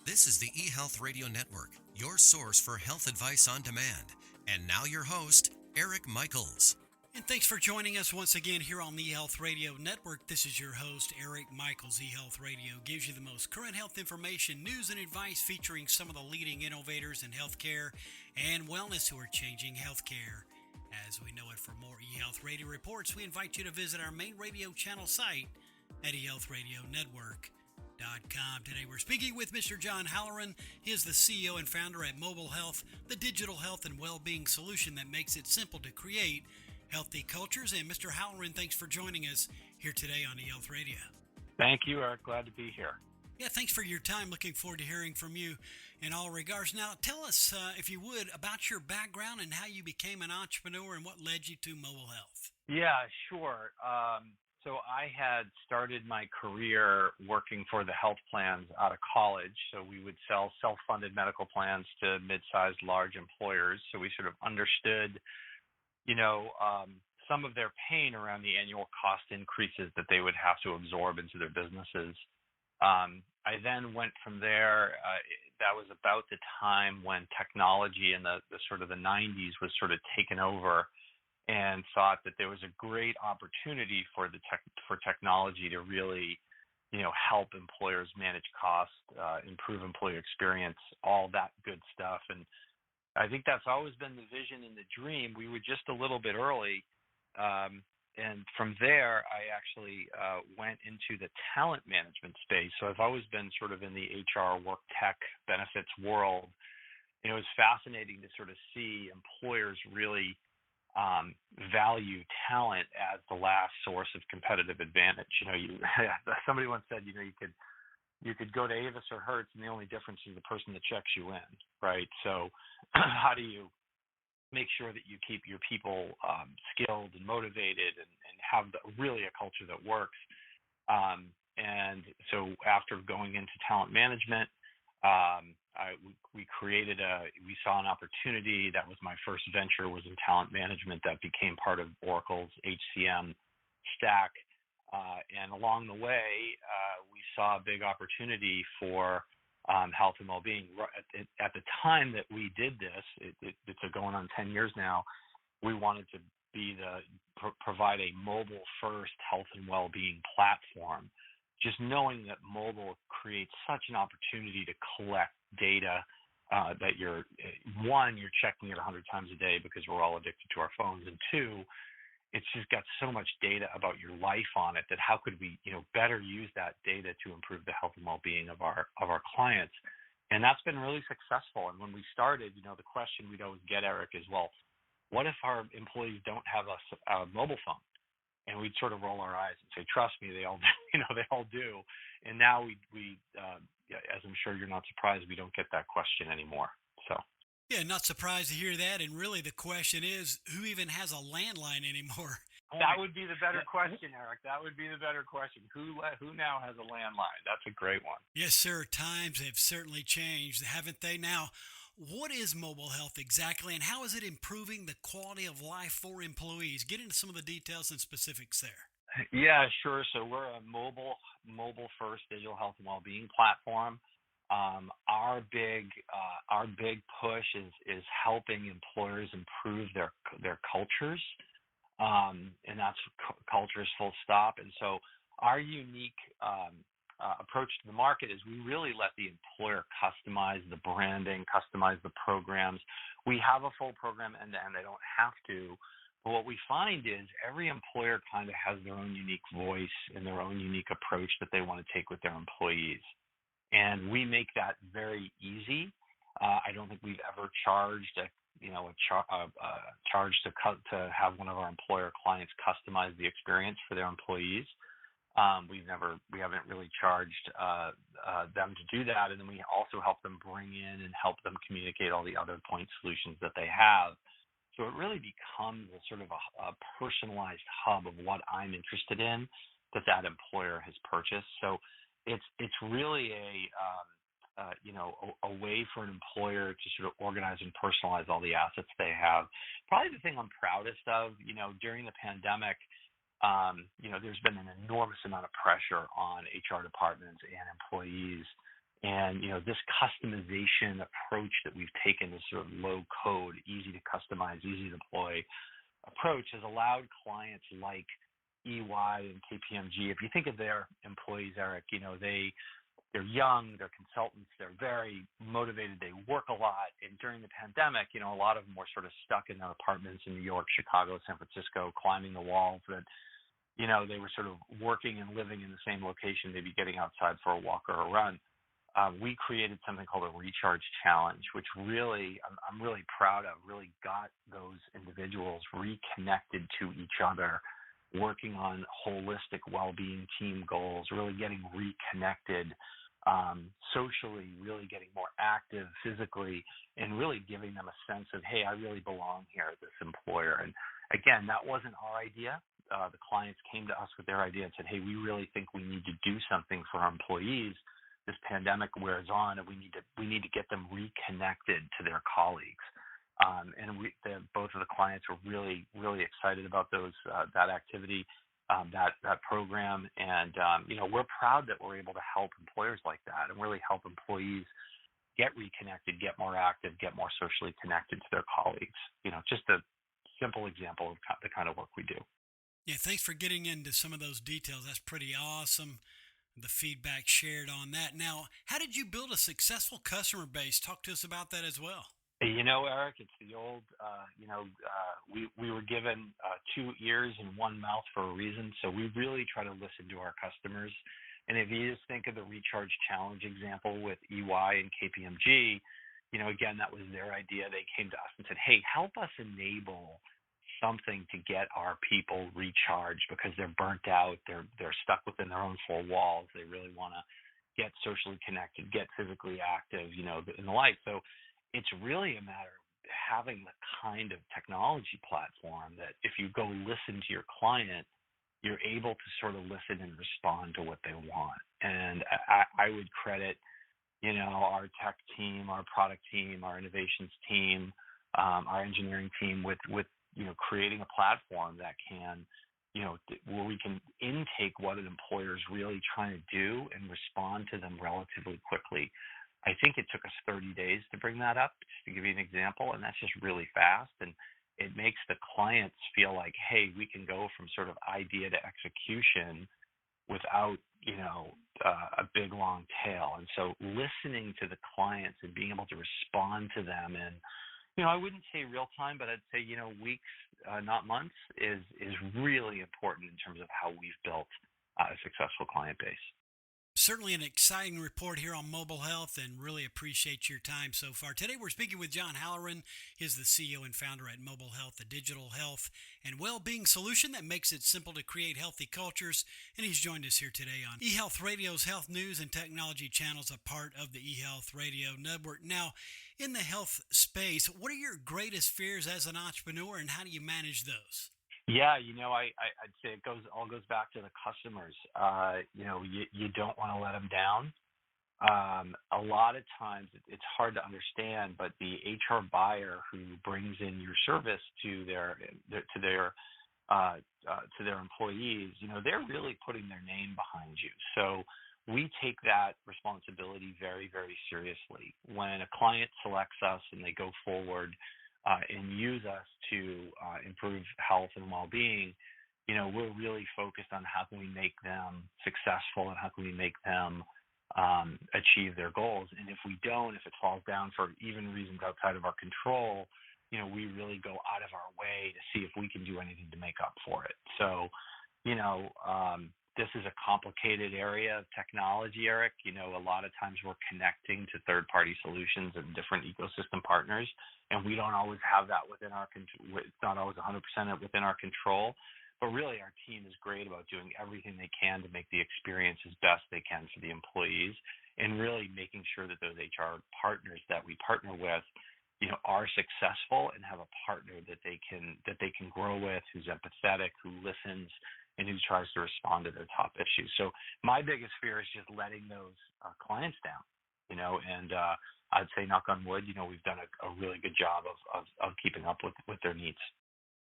This is the eHealth Radio Network, your source for health advice on demand. And now your host, Eric Michaels. And thanks for joining us once again here on the eHealth Radio Network. This is your host, Eric Michaels. eHealth Radio gives you the most current health information, news, and advice featuring some of the leading innovators in healthcare and wellness who are changing healthcare as we know it. For more eHealth Radio reports, we invite you to visit our main radio channel site at eHealthRadioNetwork.com. Today we're speaking with Mr. John Halloran. He is the CEO and founder at Mobile Health, the digital health and well-being solution that makes it simple to create healthy cultures. And Mr. Halloran, thanks for joining us here today on eHealth Radio. Thank you, Eric. Glad to be here. Yeah, thanks for your time. Looking forward to hearing from you in all regards. Now, tell us, if you would, about your background and how you became an entrepreneur and what led you to Mobile Health. Yeah, sure. So I had started my career working for the health plans out of college. So we would sell self-funded medical plans to mid-sized, large employers. So we sort of understood, some of their pain around the annual cost increases that they would have to absorb into their businesses. I then went from there. That was about the time when technology in the sort of the 90s was sort of taken over, and thought that there was a great opportunity for technology to really, help employers manage cost, improve employee experience, all that good stuff. And I think that's always been the vision and the dream. We were just a little bit early. And from there, I actually went into the talent management space. So I've always been sort of in the HR, work tech, benefits world. It was fascinating to sort of see employers really value talent as the last source of competitive advantage. Somebody once said, you could go to Avis or Hertz, and the only difference is the person that checks you in, right? So how do you make sure that you keep your people skilled and motivated and have really a culture that works? And so after going into talent management, we saw an opportunity. That was my first venture, was in talent management, that became part of Oracle's HCM stack. And along the way, we saw a big opportunity for health and well-being. At the time that we did this, it's going on 10 years now, we wanted to provide a mobile-first health and well-being platform. Just knowing that mobile creates such an opportunity to collect data that you're checking it 100 times a day because we're all addicted to our phones, and two, it's just got so much data about your life on it that how could we better use that data to improve the health and well-being of our clients. And that's been really successful. And when we started, the question we'd always get, Eric, is, well, what if our employees don't have a mobile phone? And we'd sort of roll our eyes and say, trust me, they all do. And now we as I'm sure you're not surprised, we don't get that question anymore. So. Yeah, not surprised to hear that. And really the question is, who even has a landline anymore? That would be the better question, Eric. That would be the better question. Who now has a landline? That's a great one. Yes, sir. Times have certainly changed, haven't they? Now, what is mobile health exactly, and how is it improving the quality of life for employees? Get into some of the details and specifics there. Yeah, sure. So we're a mobile-first digital health and well-being platform. Our big push is helping employers improve their cultures, and that's cultures full stop. And so our unique approach to the market is we really let the employer customize the branding, customize the programs. We have a full program end-to-end. They don't have to. But what we find is every employer kind of has their own unique voice and their own unique approach that they want to take with their employees. And we make that very easy. I don't think we've ever charged a charge to have one of our employer clients customize the experience for their employees. We haven't really charged them to do that, and then we also help them bring in and help them communicate all the other point solutions that they have. So it really becomes a sort of a personalized hub of what I'm interested in that employer has purchased. So it's really a way for an employer to sort of organize and personalize all the assets they have. Probably the thing I'm proudest of, during the pandemic, there's been an enormous amount of pressure on HR departments and employees And this customization approach that we've taken, this sort of low code, easy to customize, easy to deploy approach, has allowed clients like EY and KPMG. If you think of their employees, Eric, they're young, they're consultants, they're very motivated, they work a lot. And during the pandemic, a lot of them were sort of stuck in their apartments in New York, Chicago, San Francisco, climbing the walls that, they were sort of working and living in the same location, maybe getting outside for a walk or a run. We created something called a recharge challenge, which really, I'm really proud of, really got those individuals reconnected to each other, working on holistic well-being team goals, really getting reconnected socially, really getting more active physically, and really giving them a sense of, hey, I really belong here at this employer. And again, that wasn't our idea. The clients came to us with their idea and said, hey, we really think we need to do something for our employees. This pandemic wears on, and we need to get them reconnected to their colleagues. Both of the clients were really, really excited about that activity, that program, and we're proud that we're able to help employers like that and really help employees get reconnected, get more active, get more socially connected to their colleagues. Just a simple example of the kind of work we do. Yeah, thanks for getting into some of those details. That's pretty awesome, the feedback shared on that. Now, how did you build a successful customer base? Talk to us about that as well. Eric, it's the old, we were given 2 ears and 1 mouth for a reason. So we really try to listen to our customers. And if you just think of the Recharge Challenge example with EY and KPMG, again, that was their idea. They came to us and said, hey, help us enable something to get our people recharged because they're burnt out. They're stuck within their own 4 walls. They really want to get socially connected, get physically active, and the like. So it's really a matter of having the kind of technology platform that if you go listen to your client, you're able to sort of listen and respond to what they want. And I would credit, our tech team, our product team, our innovations team, our engineering team with creating a platform that can, where we can intake what an employer is really trying to do and respond to them relatively quickly. I think it took us 30 days to bring that up, just to give you an example, and that's just really fast. And it makes the clients feel like, hey, we can go from sort of idea to execution without, a big long tail. And so listening to the clients and being able to respond to them in, I wouldn't say real time, but I'd say, weeks, not months, is really important in terms of how we've built a successful client base. Certainly an exciting report here on mobile health, and really appreciate your time so far. Today we're speaking with John Halloran. He's the CEO and founder at Mobile Health, a digital health and well-being solution that makes it simple to create healthy cultures. And he's joined us here today on eHealth Radio's Health News and Technology channels, a part of the eHealth Radio Network. Now, in the health space, what are your greatest fears as an entrepreneur, and how do you manage those? Yeah, I'd say it all goes back to the customers. You don't want to let them down. A lot of times it's hard to understand, but the HR buyer who brings in your service to their employees, they're really putting their name behind you. So we take that responsibility very, very seriously. When a client selects us and they go forward and use us to improve health and well-being, we're really focused on how can we make them successful and how can we make them achieve their goals. And if we don't, if it falls down for even reasons outside of our control, we really go out of our way to see if we can do anything to make up for it. So, this is a complicated area of technology, Eric. A lot of times we're connecting to third-party solutions and different ecosystem partners, and we don't always have that within our control. It's not always 100% within our control, but really our team is great about doing everything they can to make the experience as best they can for the employees, and really making sure that those HR partners that we partner with, are successful and have a partner that they can grow with, who's empathetic, who listens, and who tries to respond to their top issues. So my biggest fear is just letting those clients down, and I'd say, knock on wood, we've done a really good job of keeping up with their needs.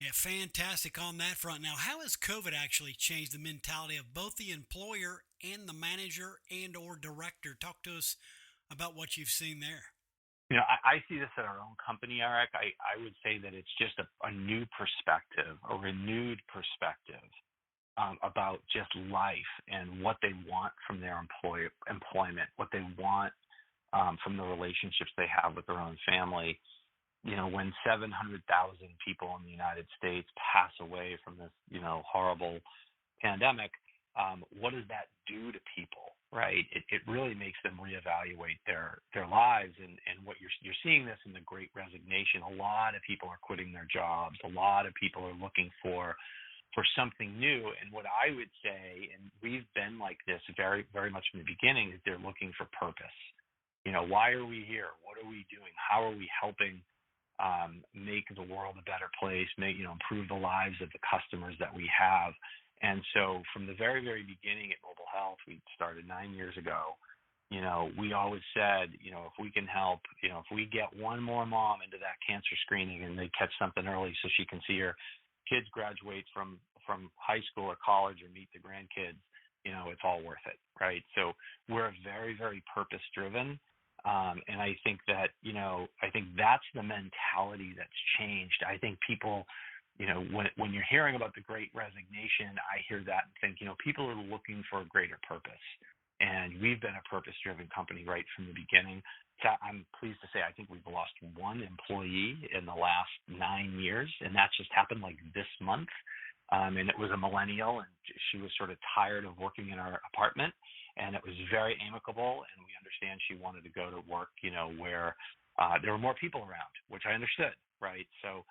Yeah, fantastic on that front. Now, how has COVID actually changed the mentality of both the employer and the manager and or director? Talk to us about what you've seen there. I see this at our own company, Eric. I would say that it's just a new perspective, a renewed perspective about just life and what they want from their employment, what they want from the relationships they have with their own family. When 700,000 people in the United States pass away from this, horrible pandemic, what does that do to people, right? It really makes them reevaluate their lives, and what you're seeing this in the Great Resignation. A lot of people are quitting their jobs. A lot of people are looking for something new. And what I would say, and we've been like this very, very much from the beginning, is they're looking for purpose. Why are we here? What are we doing? How are we helping make the world a better place, improve the lives of the customers that we have? And so from the very, very beginning at Mobile Health, we started 9 years ago, we always said, if we can help, if we get one more mom into that cancer screening and they catch something early so she can see her kids graduate from high school or college or meet the grandkids, it's all worth it, right? So we're very, very purpose driven. And I think that, I think that's the mentality that's changed. I think people, when you're hearing about the Great Resignation, I hear that and think, people are looking for a greater purpose. And we've been a purpose-driven company right from the beginning. So I'm pleased to say I think we've lost one employee in the last 9 years, and that just happened like this month. And it was a millennial, and she was sort of tired of working in our apartment. And it was very amicable, and we understand she wanted to go to work, where there were more people around, which I understood, right? So,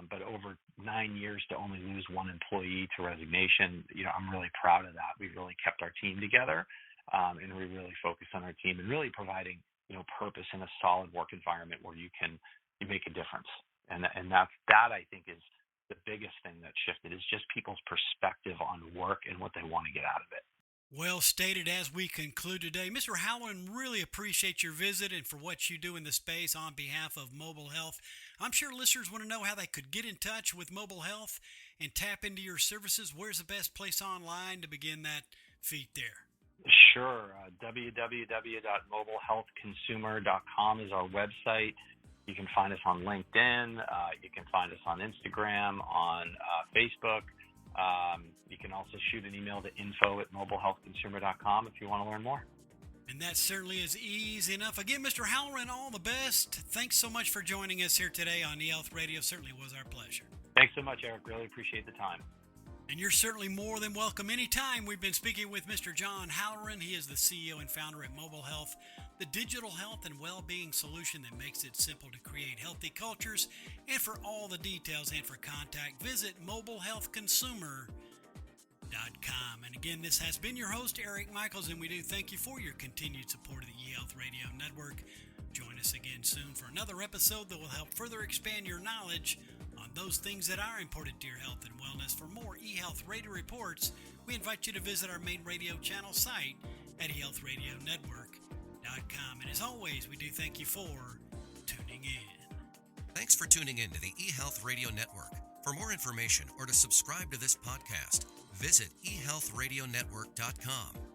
but over 9 years to only lose one employee to resignation, I'm really proud of that. We really kept our team together, and we really focused on our team and really providing, purpose in a solid work environment where you make a difference. And that I think is the biggest thing that shifted, is just people's perspective on work and what they want to get out of it. Well stated as we conclude today. Mr. Halloran, really appreciate your visit and for what you do in the space on behalf of Mobile Health. I'm sure listeners want to know how they could get in touch with Mobile Health and tap into your services. Where's the best place online to begin that feat there? Sure. www.mobilehealthconsumer.com is our website. You can find us on LinkedIn. You can find us on Instagram, on Facebook. You can also shoot an email to info@mobilehealthconsumer.com if you want to learn more. And that certainly is easy enough. Again, Mr. Halloran, all the best. Thanks so much for joining us here today on eHealth Radio. Certainly was our pleasure. Thanks so much, Eric. Really appreciate the time. And you're certainly more than welcome anytime. We've been speaking with Mr. John Halloran. He is the CEO and founder at Mobile Health, the digital health and well-being solution that makes it simple to create healthy cultures. And for all the details and for contact, visit mobilehealthconsumer.com. And again, this has been your host, Eric Michaels, and we do thank you for your continued support of the eHealth Radio Network. Join us again soon for another episode that will help further expand your knowledge on those things that are important to your health and wellness. For more eHealth Radio reports, we invite you to visit our main radio channel site at eHealthRadioNetwork.com. And as always, we do thank you for tuning in. Thanks for tuning in to the eHealth Radio Network. For more information or to subscribe to this podcast, visit eHealthRadioNetwork.com.